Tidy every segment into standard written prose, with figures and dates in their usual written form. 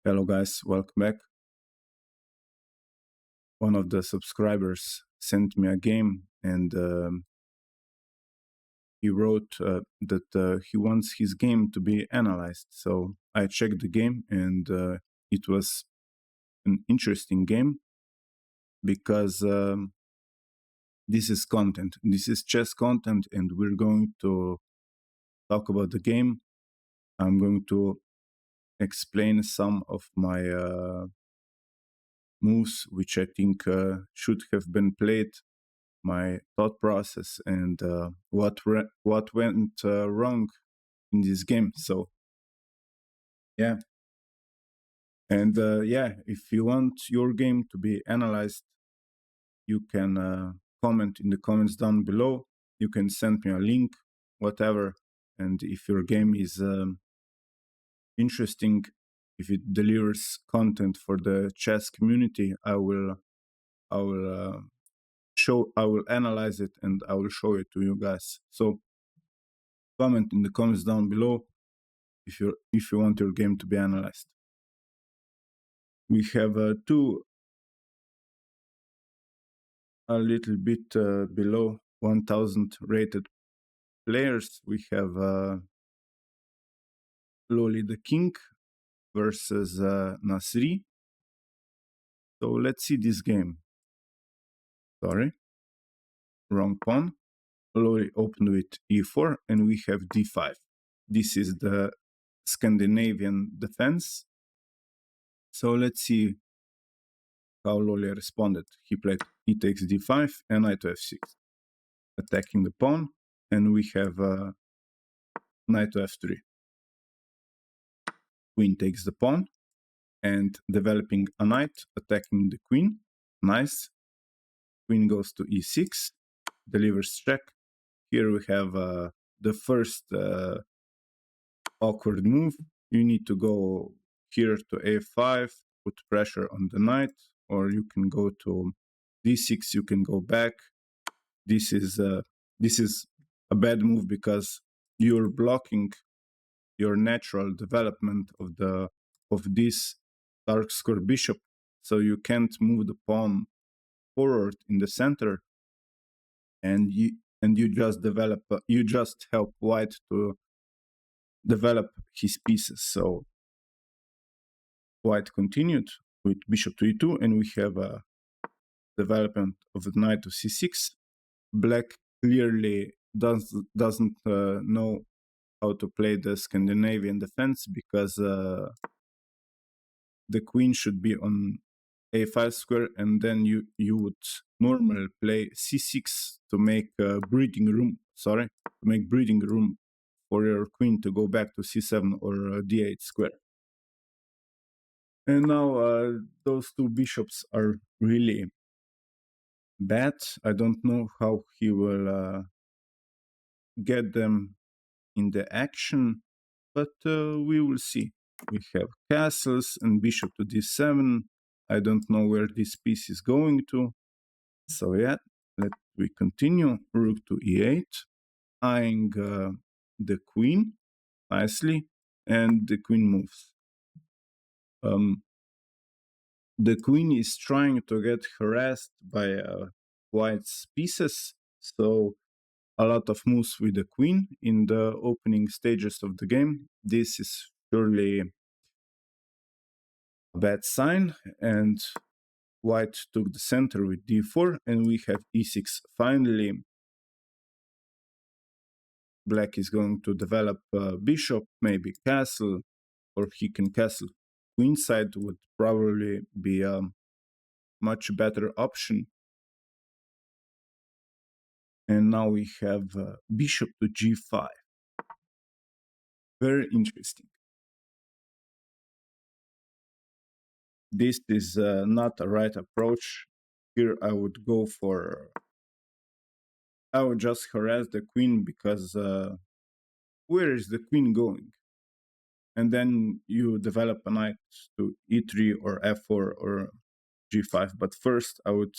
Hello guys, welcome back. One of the subscribers sent me a game and he wrote that he wants his game to be analyzed. So I checked the game and it was an interesting game because this is content. This is chess content and we're going to talk about the game. I'm going to explain some of my moves which I think should have been played, my thought process, and what went wrong in this game. So yeah, and yeah, if you want your game to be analyzed, you can comment in the comments down below. You can send me a link, whatever, and if your game is interesting, if it delivers content for the chess community, I will analyze it and I will show it to you guys. So comment in the comments down below if you want your game to be analyzed. We have two a little bit below 1000 rated players. We have Loli the King versus Nc3. So let's see this game. Sorry, wrong pawn. Loli opened with e4 and we have d5. This is the Scandinavian defense. So let's see how Loli responded. He played e takes d5 and knight to f6, attacking the pawn, and we have knight to f3. Queen takes the pawn and developing a knight, attacking the queen. Nice. Queen goes to e6, delivers check. Here we have the first awkward move. You need to go here to a5, put pressure on the knight, or you can go to d6, you can go back. This is a bad move because you're blocking your natural development of this dark square bishop, so you can't move the pawn forward in the center, and you just help white to develop his pieces. So white continued with bishop to e2, and we have a development of the knight to c6. Black clearly doesn't know how to play the Scandinavian defense because the queen should be on a5 square, and then you would normally play c6 to make breathing room. To make breathing room for your queen to go back to c7 or d8 square. And now those two bishops are really bad. I don't know how he will get them in the action, but we will see. We have castles and bishop to d7. I don't know where this piece is going to. So yeah, we continue. Rook to e8, eyeing the queen nicely, and the queen moves. The queen is trying to get harassed by white's pieces, so a lot of moves with the queen in the opening stages of the game. This is surely a bad sign, and white took the center with d4, and we have e6. Finally, black is going to develop bishop, maybe castle, or he can castle. Queenside would probably be a much better option. And now we have bishop to g5. Very interesting. This is not a right approach. Here I would just harass the queen because where is the queen going? And then you develop a knight to e3 or f4 or g5. But first I would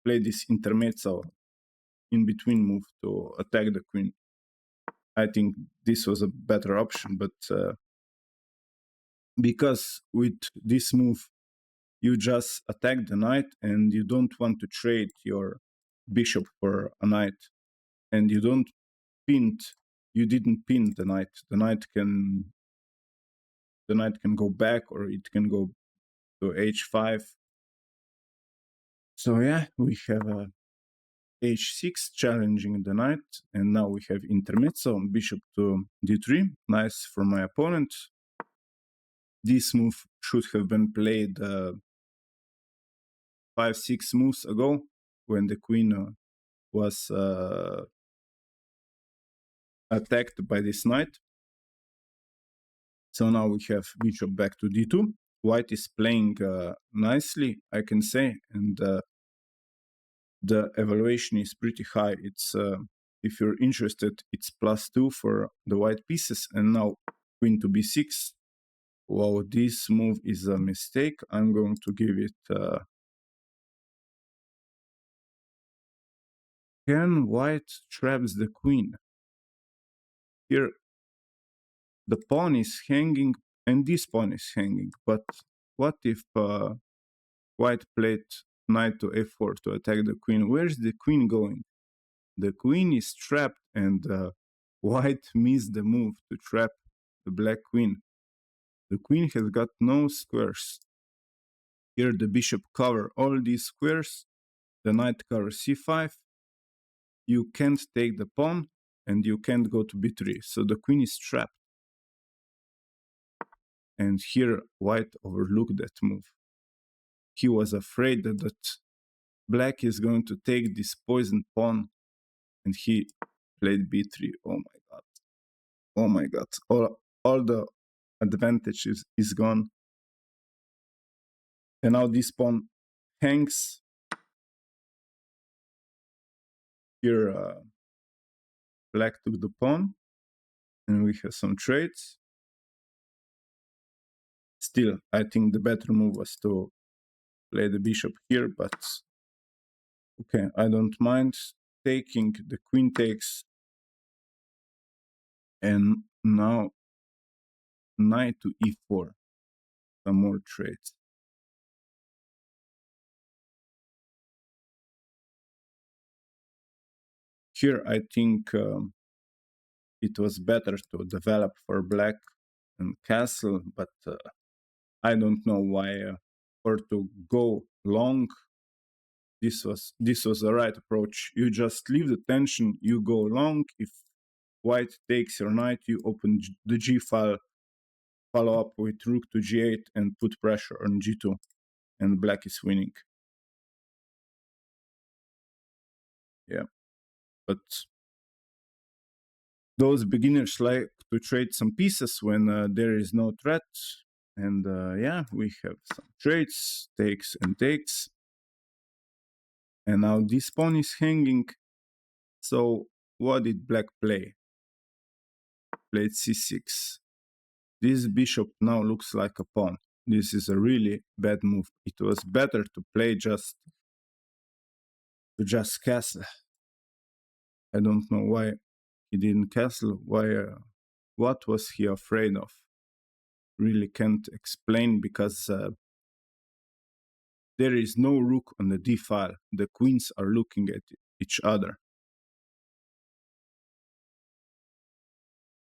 play this intermezzo in between move to attack the queen. I think this was a better option, but because with this move you just attack the knight and you don't want to trade your bishop for a knight, and you didn't pin the knight. The knight can go back, or it can go to h5. So yeah, we have a h6 challenging the knight, and now we have intermezzo, bishop to d3. Nice for my opponent. This move should have been played 5-6 moves ago, when the queen was attacked by this knight. So now we have bishop back to d2. White is playing nicely, I can say, and the evaluation is pretty high. It's if you're interested, it's +2 for the white pieces. And now queen to b6. Wow, this move is a mistake. I'm going to give it. Can white traps the queen? Here, the pawn is hanging, and this pawn is hanging. But what if white played knight to f4 to attack the queen? Where's the queen going? The queen is trapped, and white missed the move to trap the black queen. The queen has got no squares. Here the bishop cover all these squares. The knight covers c5. You can't take the pawn, and you can't go to b3. So the queen is trapped. And here white overlooked that move. He was afraid that black is going to take this poisoned pawn, and he played b3. Oh my god. Oh my god. All the advantage is gone. And now this pawn hangs. Here black took the pawn, and we have some trades. Still, I think the better move was to play the bishop here, but okay, I don't mind taking. The queen takes, and now knight to e4. Some more trades. Here I think it was better to develop for black and castle, but I don't know why, or to go long. This was the right approach. You just leave the tension, you go long. If white takes your knight, you open the g file, follow up with rook to g8 and put pressure on g2, and black is winning. Yeah, but those beginners like to trade some pieces when there is no threat. And yeah, we have some trades, takes and takes. And now this pawn is hanging. So what did black play? Played c6. This bishop now looks like a pawn. This is a really bad move. It was better to play just castle. I don't know why he didn't castle. Why? What was he afraid of? Really can't explain, because there is no rook on the d file. The queens are looking at each other.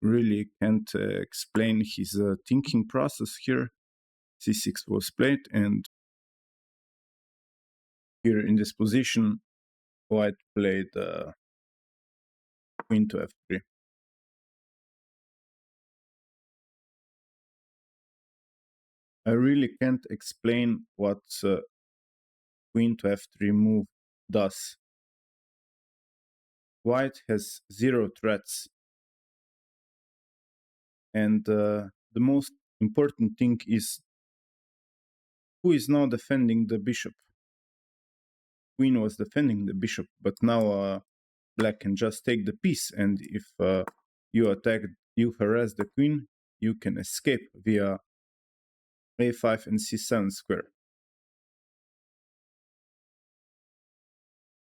Really can't explain his thinking process here. c6 was played, and here in this position, white played queen to f3. I really can't explain what queen to f3 move does. White has 0 threats. And the most important thing is, who is now defending the bishop? Queen was defending the bishop, but now black can just take the piece, and if you harass the queen, you can escape via a5 and c7 square.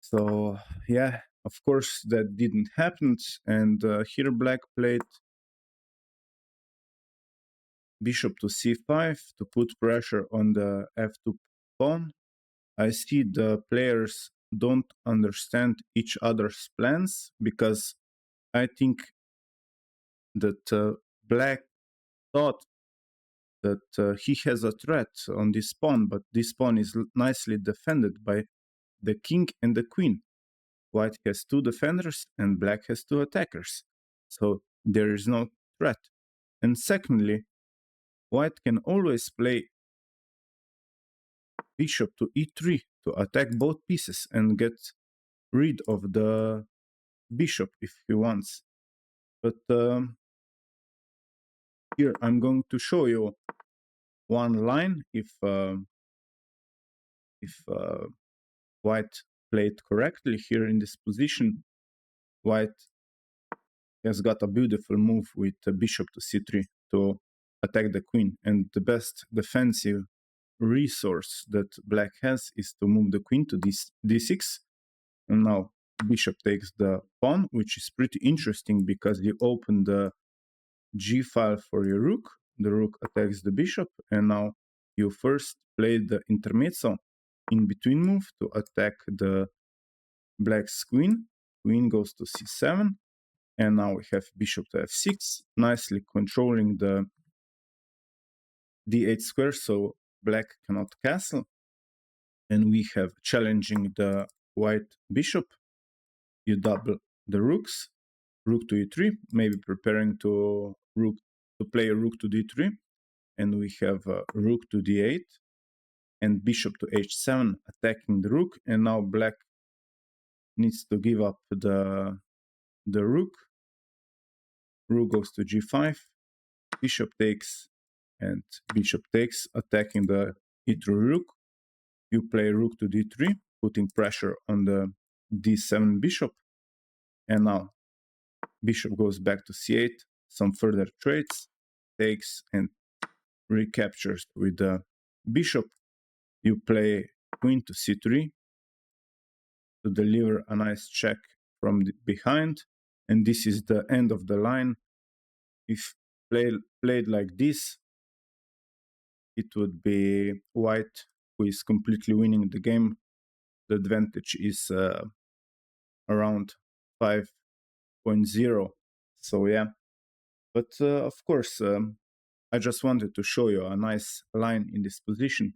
So yeah, of course that didn't happen, and here black played bishop to c5 to put pressure on the f2 pawn. I see the players don't understand each other's plans, because I think that black thought that he has a threat on this pawn, but this pawn is nicely defended by the king and the queen. White has two defenders and black has two attackers, so there is no threat. And secondly, white can always play bishop to e3 to attack both pieces and get rid of the bishop if he wants. But here I'm going to show you one line if white played correctly here in this position. White has got a beautiful move with bishop to c3 to attack the queen, and the best defensive resource that black has is to move the queen to d6, and now bishop takes the pawn, which is pretty interesting because you open the g file for your rook, the rook attacks the bishop, and now you first play the intermezzo in between move to attack the black's queen. Queen goes to c7, and now we have bishop to f6, nicely controlling the d8 square, so black cannot castle. And we have challenging the white bishop. You double the rooks, rook to e3, maybe preparing to play a rook to d3, and we have rook to d8 and bishop to h7 attacking the rook, and now black needs to give up the rook. Rook goes to g5, bishop takes, and bishop takes, attacking the e3 rook. You play rook to d3, putting pressure on the d7 bishop, and now bishop goes back to c8, some further trades, takes and recaptures with the bishop. You play queen to c3 to deliver a nice check from behind, and this is the end of the line. If played like this, it would be white who is completely winning the game. The advantage is around 5.0. So yeah, but of course, I just wanted to show you a nice line in this position.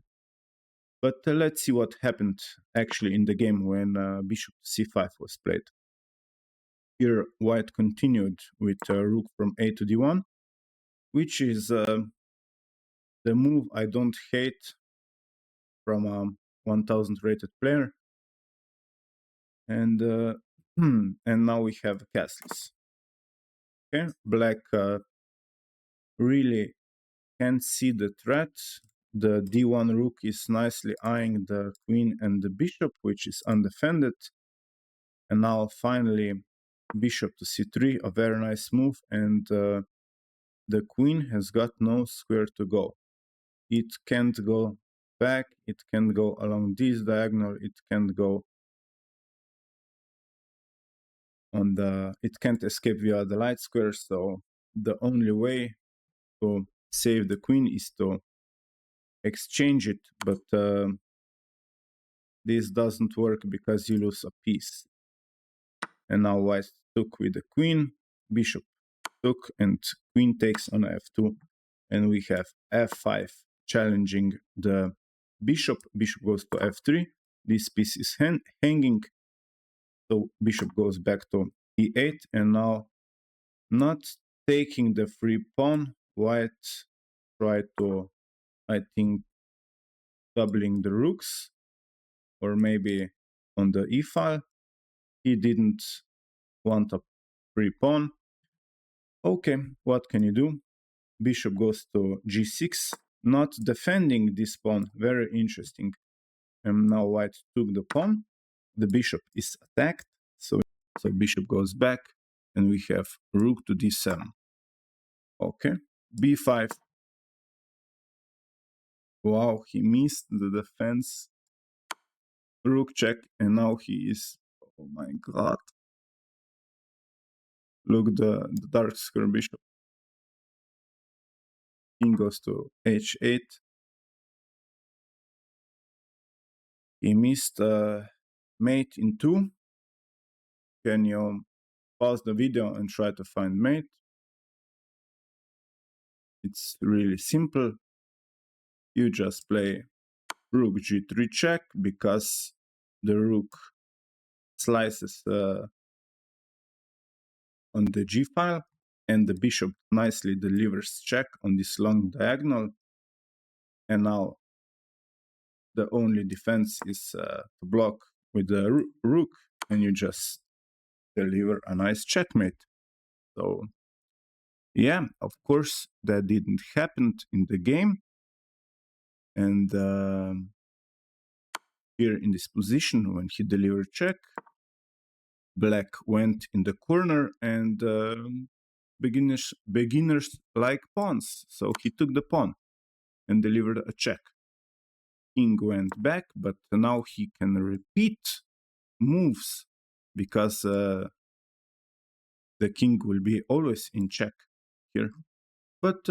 But let's see what happened actually in the game when bishop c5 was played. Here white continued with rook from a to d1, which is the move I don't hate from a 1000 rated player. And and now we have castles. Okay, black really can't see the threat. The d1 rook is nicely eyeing the queen and the bishop, which is undefended. And now finally bishop to c3, a very nice move, and the queen has got no square to go. It can't go back, it can't go along this diagonal, it can't go on it can't escape via the light square, so the only way to save the queen is to exchange it, but this doesn't work because you lose a piece. And now white took with the queen, bishop took, and queen takes on f2, and we have f5 challenging the bishop. Bishop goes to f3, this piece is hanging, so bishop goes back to e8, and now not taking the free pawn, white tried to, I think, doubling the rooks, or maybe on the e file. He didn't want a free pawn. Okay, what can you do? Bishop goes to g6, not defending this pawn, very interesting. And now white took the pawn, the bishop is attacked, so bishop goes back, and we have rook to d7. Okay, b5. Wow, he missed the defense. Rook check, and now he is, oh my god. Look, the dark square bishop. King goes to h8. He missed mate in 2. Can you pause the video and try to find mate? It's really simple. You just play rook g3 check because the rook slices on the g file, and the bishop nicely delivers check on this long diagonal. And now the only defense is to block with the rook, and you just deliver a nice checkmate. So yeah, of course that didn't happen in the game. And here in this position, when he delivered check, black went in the corner and beginners like pawns. So he took the pawn and delivered a check. King went back, but now he can repeat moves because the king will be always in check here. But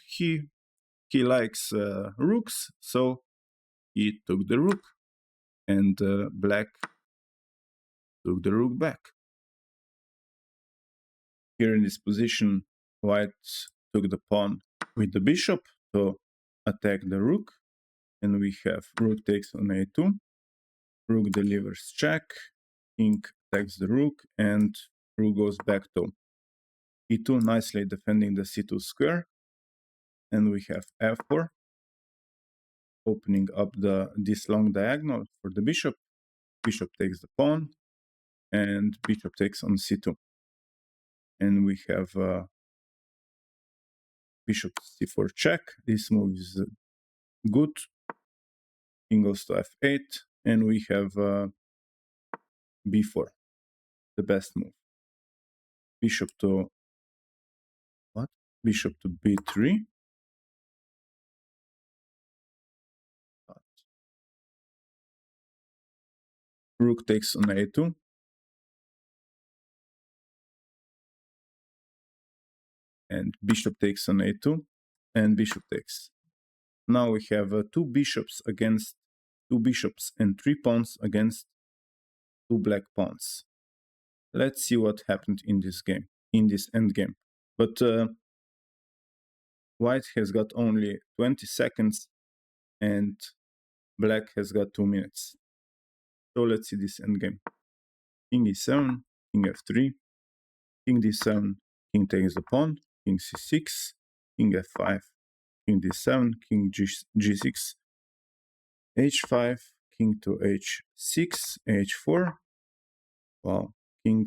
he likes rooks, so he took the rook, and black took the rook back. Here in this position, white took the pawn with the bishop to attack the rook, and we have rook takes on a2, rook delivers check, king attacks the rook, and rook goes back to e2, nicely defending the c2 square, and we have f4, opening up this long diagonal for the bishop. Bishop takes the pawn, and bishop takes on c2. And we have bishop c4 check. This move is good. King goes to f8, and we have b4, the best move. Bishop to what? Bishop to b3. Rook takes on a2. And bishop takes on a2, and bishop takes. Now we have 2 bishops against 2 bishops and 3 pawns against 2 black pawns. Let's see what happened in this game, in this endgame. But white has got only 20 seconds and black has got 2 minutes. So let's see this endgame. King e7, king f3, king d7, king takes the pawn, king c6, king f5, king d7, king g6, h5, king to h6, h4. Wow, king,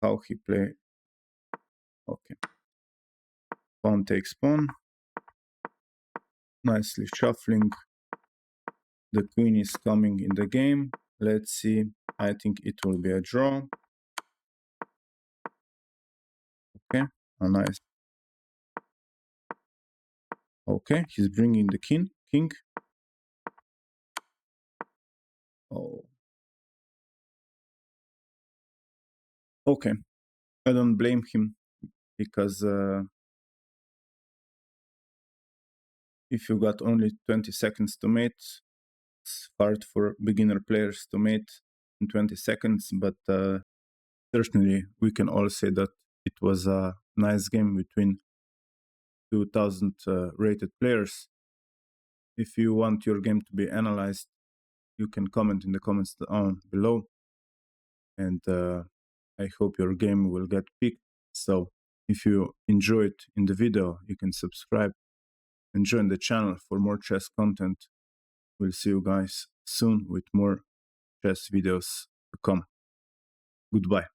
how he play? Okay, pawn takes pawn, nicely shuffling. The queen is coming in the game. Let's see, I think it will be a draw. Okay, a nice. Okay, he's bringing the king. Oh. Okay, I don't blame him because if you got only 20 seconds to mate, it's hard for beginner players to mate in 20 seconds, but certainly we can all say that it was a nice game between 2000 rated players. If you want your game to be analyzed, you can comment in the comments down below, and I hope your game will get picked. So if you enjoyed in the video, you can subscribe and join the channel for more chess content. We'll see you guys soon with more chess videos to come. Goodbye.